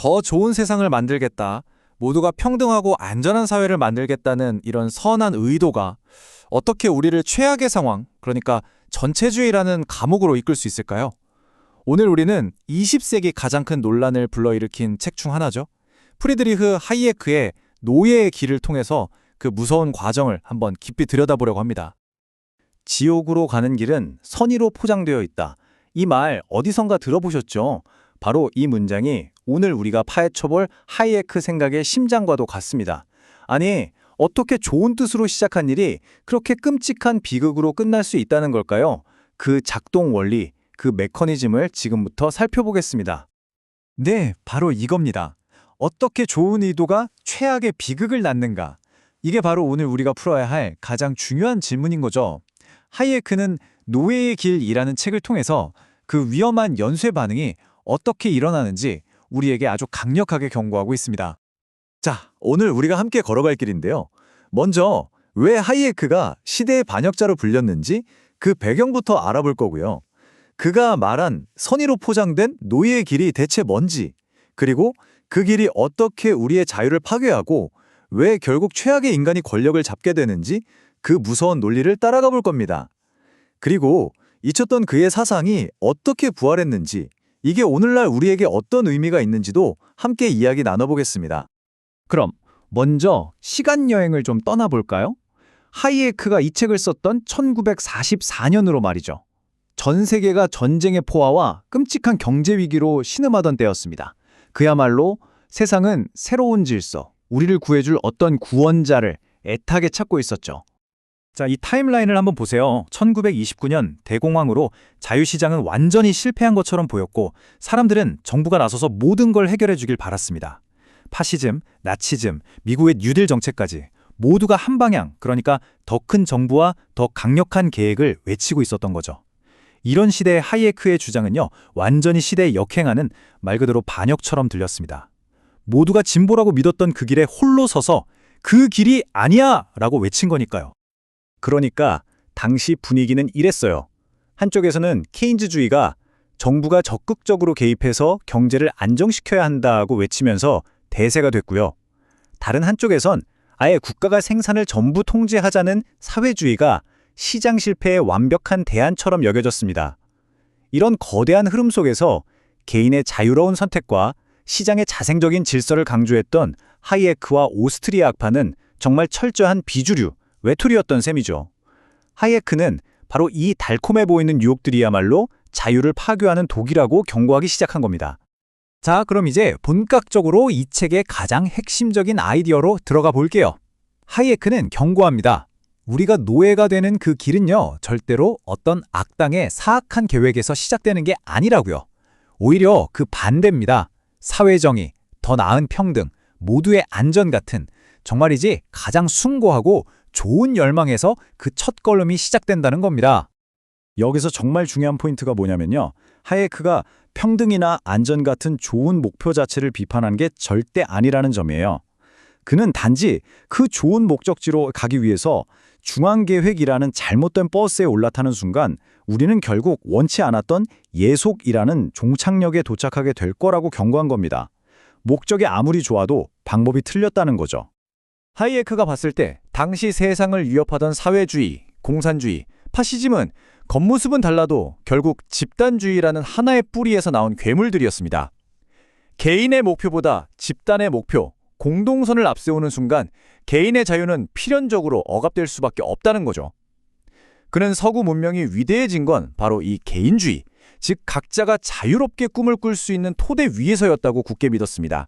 더 좋은 세상을 만들겠다, 모두가 평등하고 안전한 사회를 만들겠다는 이런 선한 의도가 어떻게 우리를 최악의 상황, 그러니까 전체주의라는 감옥으로 이끌 수 있을까요? 오늘 우리는 20세기 가장 큰 논란을 불러일으킨 책 중 하나죠. 프리드리흐 하이에크의 노예의 길을 통해서 그 무서운 과정을 한번 깊이 들여다보려고 합니다. 지옥으로 가는 길은 선의로 포장되어 있다. 이 말 어디선가 들어보셨죠? 바로 이 문장이 오늘 우리가 파헤쳐볼 하이에크 생각의 심장과도 같습니다. 아니, 어떻게 좋은 뜻으로 시작한 일이 그렇게 끔찍한 비극으로 끝날 수 있다는 걸까요? 그 작동 원리, 그 메커니즘을 지금부터 살펴보겠습니다. 네, 바로 이겁니다. 어떻게 좋은 의도가 최악의 비극을 낳는가? 이게 바로 오늘 우리가 풀어야 할 가장 중요한 질문인 거죠. 하이에크는 노예의 길이라는 책을 통해서 그 위험한 연쇄 반응이 어떻게 일어나는지 우리에게 아주 강력하게 경고하고 있습니다. 자, 오늘 우리가 함께 걸어갈 길인데요. 먼저 왜 하이에크가 시대의 반역자로 불렸는지 그 배경부터 알아볼 거고요. 그가 말한 선의로 포장된 노예의 길이 대체 뭔지, 그리고 그 길이 어떻게 우리의 자유를 파괴하고 왜 결국 최악의 인간이 권력을 잡게 되는지 그 무서운 논리를 따라가 볼 겁니다. 그리고 잊혔던 그의 사상이 어떻게 부활했는지, 이게 오늘날 우리에게 어떤 의미가 있는지도 함께 이야기 나눠보겠습니다. 그럼 먼저 시간 여행을 좀 떠나볼까요? 하이에크가 이 책을 썼던 1944년으로 말이죠. 전 세계가 전쟁의 포화와 끔찍한 경제 위기로 신음하던 때였습니다. 그야말로 세상은 새로운 질서, 우리를 구해줄 어떤 구원자를 애타게 찾고 있었죠. 자, 이 타임라인을 한번 보세요. 1929년 대공황으로 자유시장은 완전히 실패한 것처럼 보였고 사람들은 정부가 나서서 모든 걸 해결해 주길 바랐습니다. 파시즘, 나치즘, 미국의 뉴딜 정책까지 모두가 한 방향, 그러니까 더 큰 정부와 더 강력한 계획을 외치고 있었던 거죠. 이런 시대의 하이에크의 주장은요, 완전히 시대에 역행하는 말 그대로 반역처럼 들렸습니다. 모두가 진보라고 믿었던 그 길에 홀로 서서 그 길이 아니야! 라고 외친 거니까요. 그러니까 당시 분위기는 이랬어요. 한쪽에서는 케인즈주의가 정부가 적극적으로 개입해서 경제를 안정시켜야 한다고 외치면서 대세가 됐고요. 다른 한쪽에선 아예 국가가 생산을 전부 통제하자는 사회주의가 시장 실패의 완벽한 대안처럼 여겨졌습니다. 이런 거대한 흐름 속에서 개인의 자유로운 선택과 시장의 자생적인 질서를 강조했던 하이에크와 오스트리아 학파는 정말 철저한 비주류, 외톨이였던 셈이죠. 하이에크는 바로 이 달콤해 보이는 유혹들이야말로 자유를 파괴하는 독이라고 경고하기 시작한 겁니다. 자, 그럼 이제 본격적으로 이 책의 가장 핵심적인 아이디어로 들어가 볼게요. 하이에크는 경고합니다. 우리가 노예가 되는 그 길은요, 절대로 어떤 악당의 사악한 계획에서 시작되는 게 아니라고요. 오히려 그 반대입니다. 사회정의, 더 나은 평등, 모두의 안전 같은 정말이지 가장 숭고하고 좋은 열망에서 그 첫걸음이 시작된다는 겁니다. 여기서 정말 중요한 포인트가 뭐냐면요. 하이에크가 평등이나 안전 같은 좋은 목표 자체를 비판한 게 절대 아니라는 점이에요. 그는 단지 그 좋은 목적지로 가기 위해서 중앙계획이라는 잘못된 버스에 올라타는 순간 우리는 결국 원치 않았던 예속이라는 종착역에 도착하게 될 거라고 경고한 겁니다. 목적이 아무리 좋아도 방법이 틀렸다는 거죠. 하이에크가 봤을 때 당시 세상을 위협하던 사회주의, 공산주의, 파시즘은 겉모습은 달라도 결국 집단주의라는 하나의 뿌리에서 나온 괴물들이었습니다. 개인의 목표보다 집단의 목표, 공동선을 앞세우는 순간 개인의 자유는 필연적으로 억압될 수밖에 없다는 거죠. 그는 서구 문명이 위대해진 건 바로 이 개인주의, 즉 각자가 자유롭게 꿈을 꿀 수 있는 토대 위에서였다고 굳게 믿었습니다.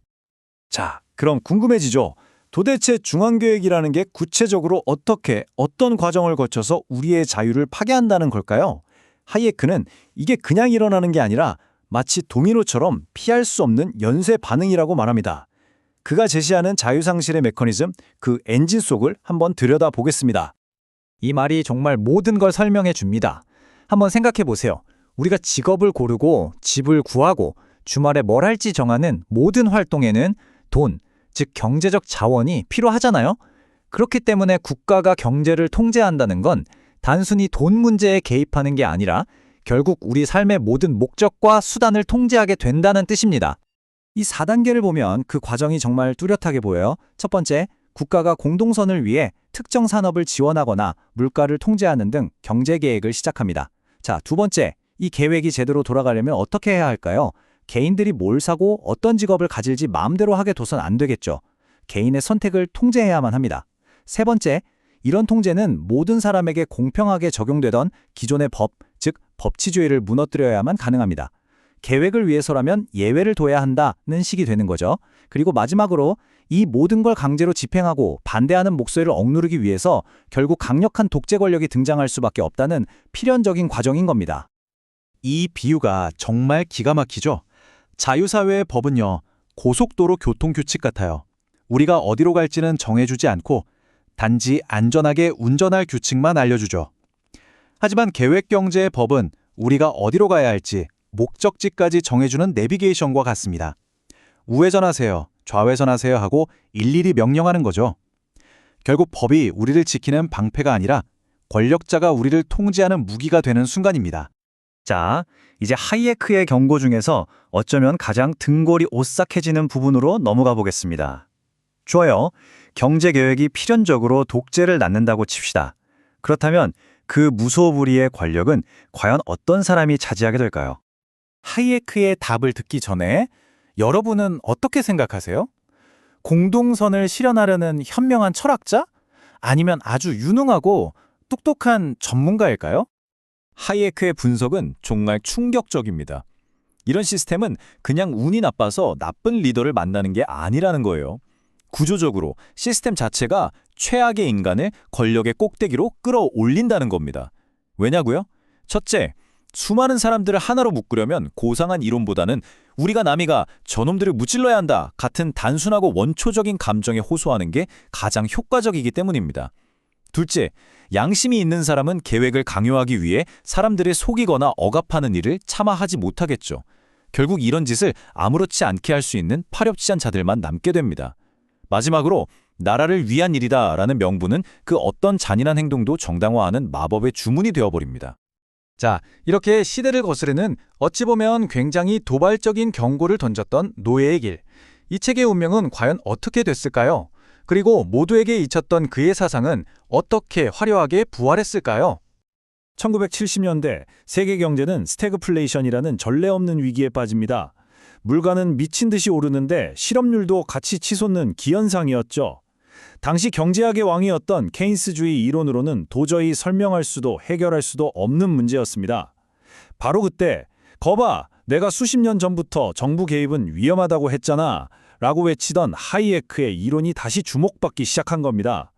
자, 그럼 궁금해지죠? 도대체 중앙계획이라는 게 구체적으로 어떻게, 어떤 과정을 거쳐서 우리의 자유를 파괴한다는 걸까요? 하이에크는 이게 그냥 일어나는 게 아니라 마치 도미노처럼 피할 수 없는 연쇄 반응이라고 말합니다. 그가 제시하는 자유상실의 메커니즘, 그 엔진 속을 한번 들여다보겠습니다. 이 말이 정말 모든 걸 설명해 줍니다. 한번 생각해 보세요. 우리가 직업을 고르고 집을 구하고 주말에 뭘 할지 정하는 모든 활동에는 돈, 즉 경제적 자원이 필요하잖아요. 그렇기 때문에 국가가 경제를 통제한다는 건 단순히 돈 문제에 개입하는 게 아니라 결국 우리 삶의 모든 목적과 수단을 통제하게 된다는 뜻입니다. 이 4단계를 보면 그 과정이 정말 뚜렷하게 보여요. 첫 번째, 국가가 공동선을 위해 특정 산업을 지원하거나 물가를 통제하는 등 경제 계획을 시작합니다. 자, 두 번째, 이 계획이 제대로 돌아가려면 어떻게 해야 할까요? 개인들이 뭘 사고 어떤 직업을 가질지 마음대로 하게 둬선 안 되겠죠. 개인의 선택을 통제해야만 합니다. 세 번째, 이런 통제는 모든 사람에게 공평하게 적용되던 기존의 법, 즉 법치주의를 무너뜨려야만 가능합니다. 계획을 위해서라면 예외를 둬야 한다는 식이 되는 거죠. 그리고 마지막으로 이 모든 걸 강제로 집행하고 반대하는 목소리를 억누르기 위해서 결국 강력한 독재 권력이 등장할 수밖에 없다는 필연적인 과정인 겁니다. 이 비유가 정말 기가 막히죠? 자유사회의 법은요, 고속도로 교통규칙 같아요. 우리가 어디로 갈지는 정해주지 않고 단지 안전하게 운전할 규칙만 알려주죠. 하지만 계획경제의 법은 우리가 어디로 가야 할지 목적지까지 정해주는 내비게이션과 같습니다. 우회전하세요, 좌회전하세요 하고 일일이 명령하는 거죠. 결국 법이 우리를 지키는 방패가 아니라 권력자가 우리를 통제하는 무기가 되는 순간입니다. 자, 이제 하이에크의 경고 중에서 어쩌면 가장 등골이 오싹해지는 부분으로 넘어가 보겠습니다. 좋아요. 경제 계획이 필연적으로 독재를 낳는다고 칩시다. 그렇다면 그 무소부리의 권력은 과연 어떤 사람이 차지하게 될까요? 하이에크의 답을 듣기 전에 여러분은 어떻게 생각하세요? 공동선을 실현하려는 현명한 철학자? 아니면 아주 유능하고 똑똑한 전문가일까요? 하이에크의 분석은 정말 충격적입니다. 이런 시스템은 그냥 운이 나빠서 나쁜 리더를 만나는 게 아니라는 거예요. 구조적으로 시스템 자체가 최악의 인간을 권력의 꼭대기로 끌어올린다는 겁니다. 왜냐고요? 첫째, 수많은 사람들을 하나로 묶으려면 고상한 이론보다는 우리가 남이가 저놈들을 무찔러야 한다 같은 단순하고 원초적인 감정에 호소하는 게 가장 효과적이기 때문입니다. 둘째, 양심이 있는 사람은 계획을 강요하기 위해 사람들을 속이거나 억압하는 일을 차마 하지 못하겠죠. 결국 이런 짓을 아무렇지 않게 할 수 있는 파렴치한 자들만 남게 됩니다. 마지막으로 나라를 위한 일이다라는 명분은 그 어떤 잔인한 행동도 정당화하는 마법의 주문이 되어버립니다. 자, 이렇게 시대를 거스르는 어찌 보면 굉장히 도발적인 경고를 던졌던 노예의 길. 이 책의 운명은 과연 어떻게 됐을까요? 그리고 모두에게 잊혔던 그의 사상은 어떻게 화려하게 부활했을까요? 1970년대 세계 경제는 스태그플레이션이라는 전례 없는 위기에 빠집니다. 물가는 미친 듯이 오르는데 실업률도 같이 치솟는 기현상이었죠. 당시 경제학의 왕이었던 케인스주의 이론으로는 도저히 설명할 수도 해결할 수도 없는 문제였습니다. 바로 그때 거봐, 내가 수십 년 전부터 정부 개입은 위험하다고 했잖아 라고 외치던 하이에크의 이론이 다시 주목받기 시작한 겁니다.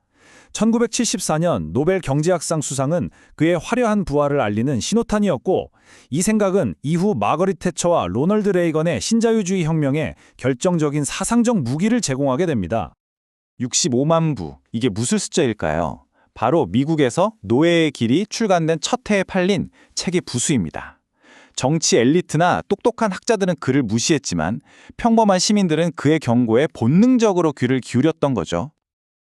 1974년 노벨 경제학상 수상은 그의 화려한 부활을 알리는 신호탄이었고, 이 생각은 이후 마거릿 태처와 로널드 레이건의 신자유주의 혁명에 결정적인 사상적 무기를 제공하게 됩니다. 65만 부, 이게 무슨 숫자일까요? 바로 미국에서 노예의 길이 출간된 첫 해에 팔린 책의 부수입니다. 정치 엘리트나 똑똑한 학자들은 그를 무시했지만 평범한 시민들은 그의 경고에 본능적으로 귀를 기울였던 거죠.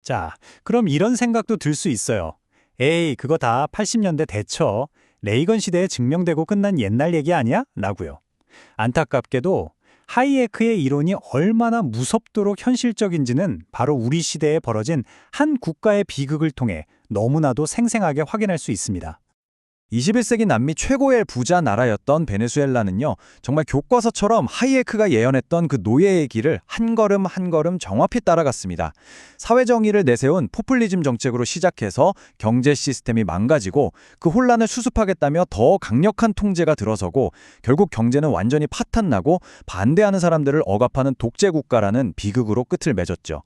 자, 그럼 이런 생각도 들 수 있어요. 에이, 그거 다 80년대 대처, 레이건 시대에 증명되고 끝난 옛날 얘기 아니야? 라고요. 안타깝게도 하이에크의 이론이 얼마나 무섭도록 현실적인지는 바로 우리 시대에 벌어진 한 국가의 비극을 통해 너무나도 생생하게 확인할 수 있습니다. 21세기 남미 최고의 부자 나라였던 베네수엘라는요, 정말 교과서처럼 하이에크가 예언했던 그 노예의 길을 한 걸음 한 걸음 정확히 따라갔습니다. 사회정의를 내세운 포퓰리즘 정책으로 시작해서 경제 시스템이 망가지고 그 혼란을 수습하겠다며 더 강력한 통제가 들어서고 결국 경제는 완전히 파탄나고 반대하는 사람들을 억압하는 독재 국가라는 비극으로 끝을 맺었죠.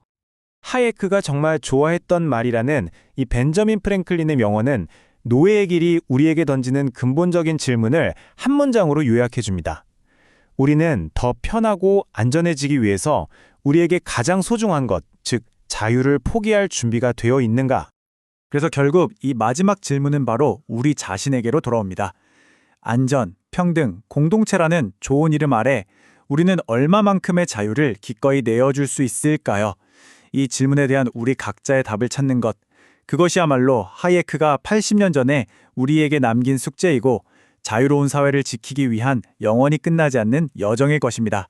하이에크가 정말 좋아했던 말이라는 이 벤저민 프랭클린의 명언은 노예의 길이 우리에게 던지는 근본적인 질문을 한 문장으로 요약해 줍니다. 우리는 더 편하고 안전해지기 위해서 우리에게 가장 소중한 것, 즉 자유를 포기할 준비가 되어 있는가? 그래서 결국 이 마지막 질문은 바로 우리 자신에게로 돌아옵니다. 안전, 평등, 공동체라는 좋은 이름 아래 우리는 얼마만큼의 자유를 기꺼이 내어줄 수 있을까요? 이 질문에 대한 우리 각자의 답을 찾는 것, 그것이야말로 하이에크가 80년 전에 우리에게 남긴 숙제이고 자유로운 사회를 지키기 위한 영원히 끝나지 않는 여정일 것입니다.